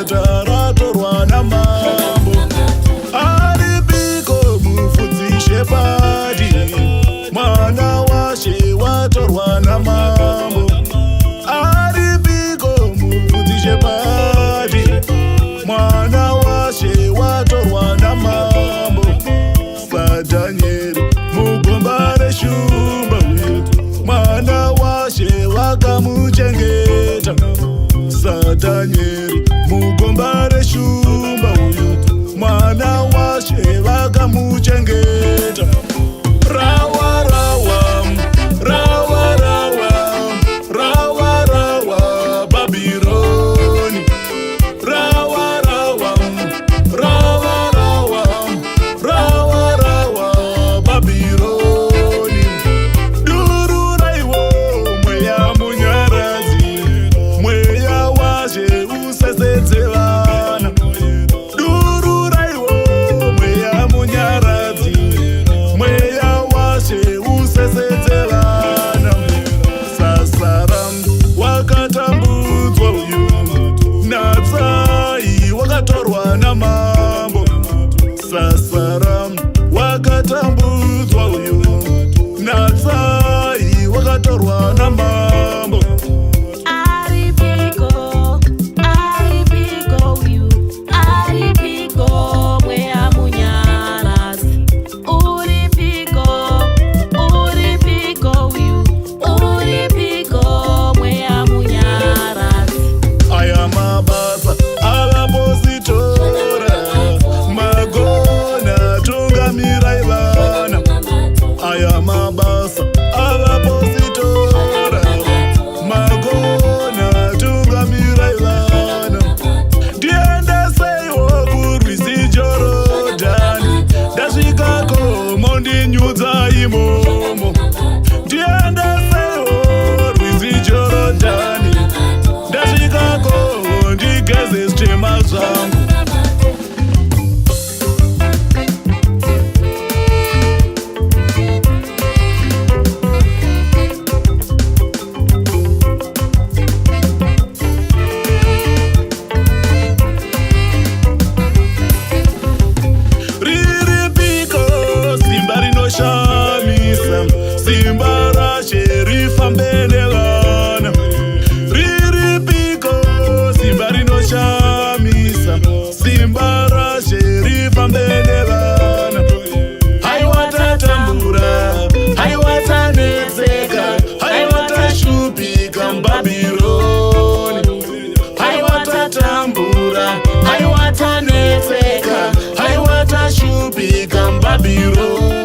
guta ratorwa namambo. Aripiko mufudzi Shepadi, mwana waShe watorwa namambo. Aripiko mufudzi Shepadi, mwana waShe watorwa namambo. SaDhanieri mugomba reshumba uyu, mwana waShe wakamuchengeta. SaDhanieri mugomba reshumba uyu, mwana waShe wakamuchengeta. Rawa rawa, rawa rawa, rawa rawa Babironi. Rawa rawa, rawa rawa, rawa rawa Babironi. Dururaiwo mweya munyarazi, mweya waShe usesedze vana. Dururaiwo mweya munyarazi, mweya waShe usesedze vana. Sasaram wakatambudzwa uyu, Natsai wakatorwa namambo. Sasaram wakatambudzwa uyu, Natsai wakatorwa namambo. Aripiko uyu, aripiko mweya munyarazi. Uripiko uyu, uripiko mweya munyarazi. Aya mabasa avapositora, magona tungamirai vana. Aya mabasa avapositora, magona tungamirai vana. Ndiendeseiwo kurwizi Jorodhani, ndasvikako mondinyudza imomo. Ndiendeseiwo rwizi Jorodhani, ndasvikako ndigeze zvitema zvangu. Riripiko simba rinoshamisa, simba raShe rifambe nevana. Riripiko simba rinoshamisa, simba raShe rifambe nevana. Haiwa tatambura, haiwa tanetseka, haiwa tashupika muBhabhironi. Haiwa tatambura, haiwa tanetseka, haiwa tashupika muBhabhironi.